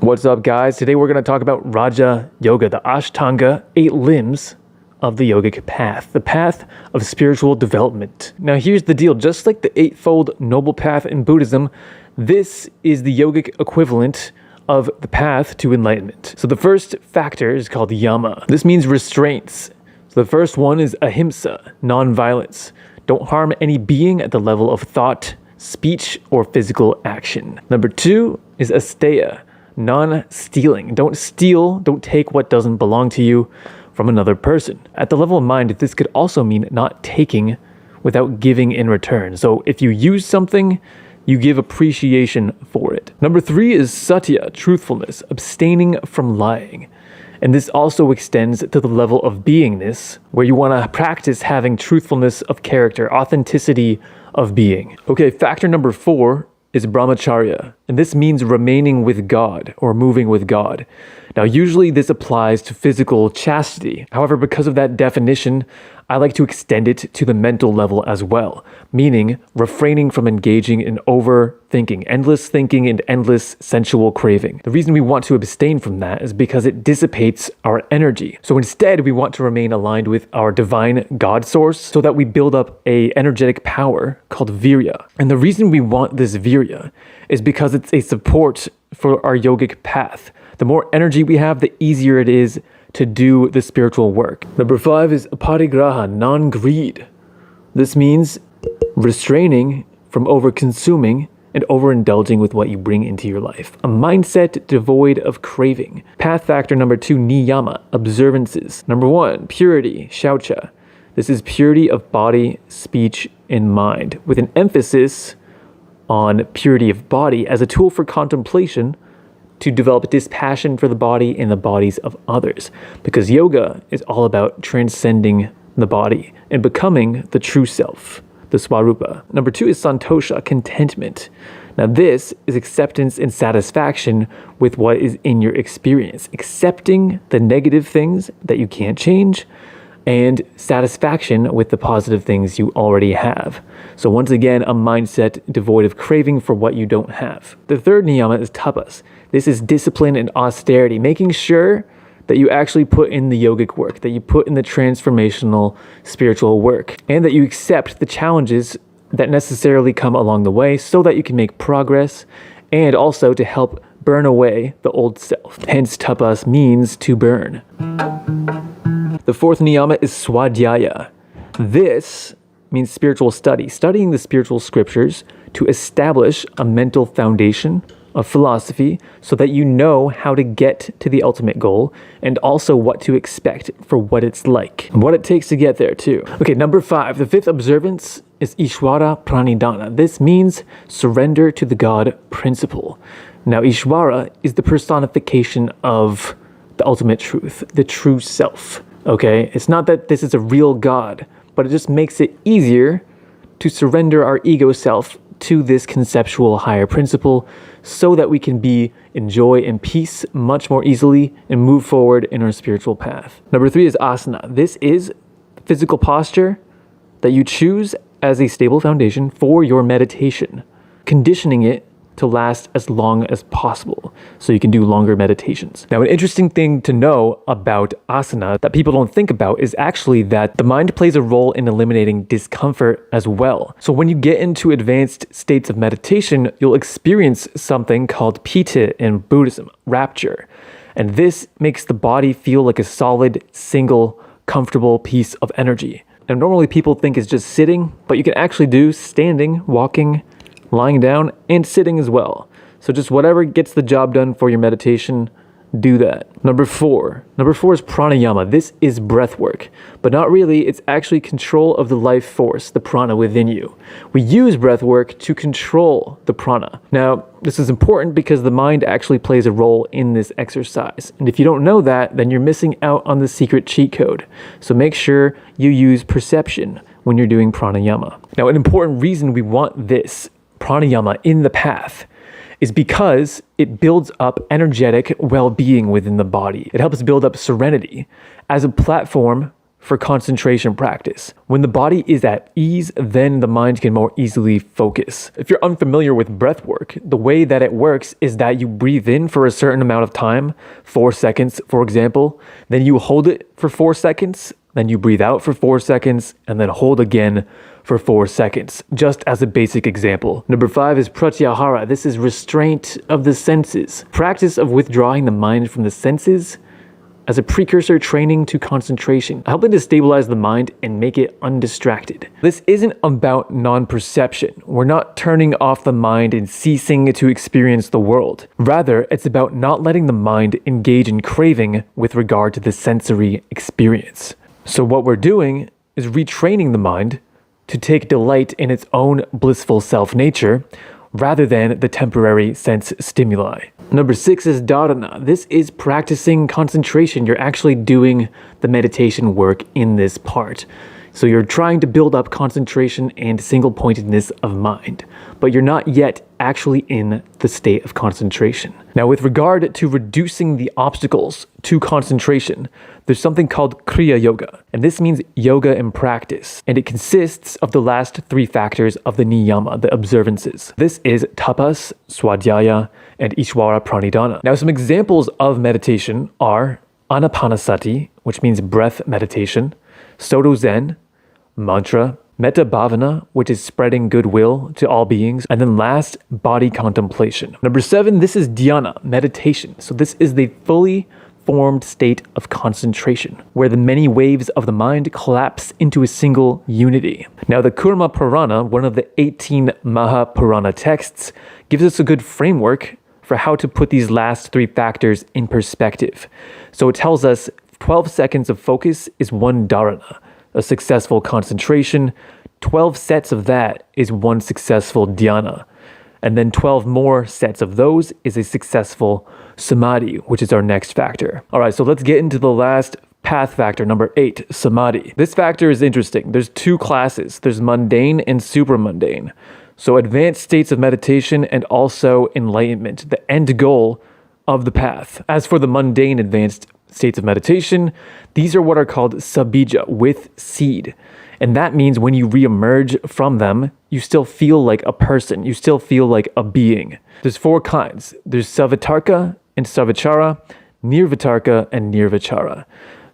What's up, guys? Today we're going to talk about Raja Yoga, the Ashtanga 8 limbs of the yogic path, the path of spiritual development. Now here's the deal, just like the eightfold noble path in Buddhism, this is the yogic equivalent of the path to enlightenment. So the first factor is called yama. This means restraints. So the first one is ahimsa, non-violence. Don't harm any being at the level of thought, speech, or physical action. Number 2 is asteya, non-stealing. Don't steal, don't take what doesn't belong to you from another person. At the level of mind, this could also mean not taking without giving in return. So if you use something, you give appreciation for it. Number 3 is satya, truthfulness, abstaining from lying. And this also extends to the level of beingness, where you want to practice having truthfulness of character, authenticity of being. Okay, factor number 4 is brahmacharya, and this means remaining with God or moving with God. Now, usually this applies to physical chastity. However, because of that definition, I like to extend it to the mental level as well, meaning refraining from engaging in overthinking, endless thinking and endless sensual craving. The reason we want to abstain from that is because it dissipates our energy. So instead, we want to remain aligned with our divine God source so that we build up a energetic power called virya. And the reason we want this virya is because it's a support for our yogic path. The more energy we have, the easier it is to do the spiritual work. Number 5 is aparigraha, non-greed. This means restraining from over-consuming and overindulging with what you bring into your life. A mindset devoid of craving. Path factor number 2, niyama, observances. Number 1, purity, shaucha. This is purity of body, speech, and mind, with an emphasis on purity of body as a tool for contemplation to develop dispassion for the body and the bodies of others. Because yoga is all about transcending the body and becoming the true self, the swarupa. Number 2 is santosha, contentment. Now this is acceptance and satisfaction with what is in your experience. Accepting the negative things that you can't change and satisfaction with the positive things you already have. So once again, a mindset devoid of craving for what you don't have. The third niyama is tapas. This is discipline and austerity, making sure that you actually put in the yogic work, that you put in the transformational spiritual work, and that you accept the challenges that necessarily come along the way so that you can make progress and also to help burn away the old self. Hence, tapas means to burn. The fourth niyama is swadhyaya. This means spiritual study, studying the spiritual scriptures to establish a mental foundation of philosophy so that you know how to get to the ultimate goal and also what to expect for what it's like and what it takes to get there too. Okay, number 5, the fifth observance is Ishvara Pranidhana. This means surrender to the God principle. Now, Ishvara is the personification of the ultimate truth, the true self. Okay, it's not that this is a real God, but it just makes it easier to surrender our ego self to this conceptual higher principle so that we can be in joy and peace much more easily and move forward in our spiritual path. Number 3 is asana. This is physical posture that you choose as a stable foundation for your meditation, conditioning it to last as long as possible so you can do longer meditations. Now, an interesting thing to know about asana that people don't think about is actually that the mind plays a role in eliminating discomfort as well. So when you get into advanced states of meditation, you'll experience something called piti in Buddhism, rapture. And this makes the body feel like a solid, single, comfortable piece of energy. And normally people think it's just sitting, but you can actually do standing, walking, lying down, and sitting as well. So just whatever gets the job done for your meditation, do that. Number 4 is pranayama. This is breath work, but not really. It's actually control of the life force, the prana within you. We use breath work to control the prana. Now, this is important because the mind actually plays a role in this exercise. And if you don't know that, then you're missing out on the secret cheat code. So make sure you use perception when you're doing pranayama. Now, an important reason we want this pranayama in the path is because it builds up energetic well-being within the body. It helps build up serenity as a platform for concentration practice. When the body is at ease, then the mind can more easily focus. If you're unfamiliar with breath work, the way that it works is that you breathe in for a certain amount of time, 4 seconds, for example, then you hold it for 4 seconds, then you breathe out for 4 seconds, and then hold again for 4 seconds, just as a basic example. Number 5 is pratyahara. This is restraint of the senses. Practice of withdrawing the mind from the senses as a precursor training to concentration, helping to stabilize the mind and make it undistracted. This isn't about non-perception. We're not turning off the mind and ceasing to experience the world. Rather, it's about not letting the mind engage in craving with regard to the sensory experience. So what we're doing is retraining the mind to take delight in its own blissful self-nature rather than the temporary sense stimuli. Number 6 is dharana. This is practicing concentration. You're actually doing the meditation work in this part. So you're trying to build up concentration and single-pointedness of mind, but you're not yet actually in the state of concentration. Now, with regard to reducing the obstacles to concentration, there's something called Kriya Yoga, and this means yoga in practice, and it consists of the last 3 factors of the niyama, the observances. This is tapas, swadhyaya, and ishvara pranidhana. Now, some examples of meditation are anapanasati, which means breath meditation, soto zen, mantra, metta bhavana, which is spreading goodwill to all beings, and then last, body contemplation. Number 7, this is dhyana, meditation. So this is the fully formed state of concentration, where the many waves of the mind collapse into a single unity. Now, the Kurma Purana, one of the 18 Mahapurana texts, gives us a good framework for how to put these last 3 factors in perspective. So it tells us 12 seconds of focus is 1 dharana, a successful concentration. 12 sets of that is 1 successful dhyana. And then 12 more sets of those is a successful samadhi, which is our next factor. All right, so let's get into the last path factor, number 8, samadhi. This factor is interesting. There's 2 classes. There's mundane and supramundane. So advanced states of meditation and also enlightenment, the end goal of the path. As for the mundane advanced states of meditation, these are what are called sabija, with seed. And that means when you re-emerge from them, you still feel like a person. You still feel like a being. There's 4 kinds. There's savitarka and savichara, nirvitarka and nirvichara.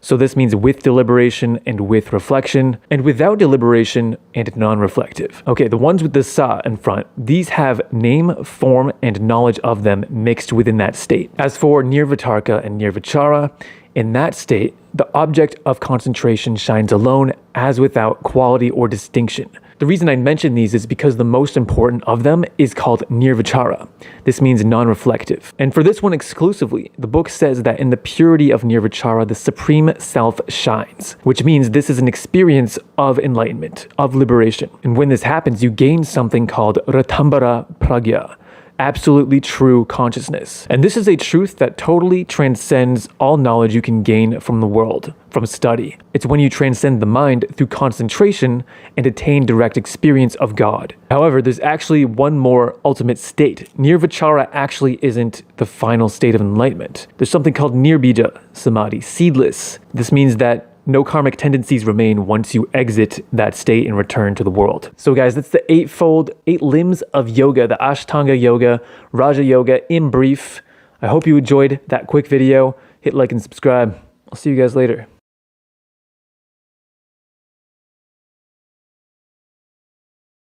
So this means with deliberation and with reflection, and without deliberation and non-reflective. Okay, the ones with the sa in front, these have name, form, and knowledge of them mixed within that state. As for nirvitarka and nirvichara, in that state, the object of concentration shines alone as without quality or distinction. The reason I mention these is because the most important of them is called nirvichara. This means non-reflective. And for this one exclusively, the book says that in the purity of nirvichara, the supreme self shines, which means this is an experience of enlightenment, of liberation. And when this happens, you gain something called ratambara pragya, absolutely true consciousness. And this is a truth that totally transcends all knowledge you can gain from the world, from study. It's when you transcend the mind through concentration and attain direct experience of God. However, there's actually one more ultimate state. Nirvichara actually isn't the final state of enlightenment. There's something called nirbija samadhi, seedless. This means that no karmic tendencies remain once you exit that state and return to the world. So guys, that's the 8 limbs of yoga, the Ashtanga Yoga, Raja Yoga in brief. I hope you enjoyed that quick video. Hit like and subscribe. I'll see you guys later.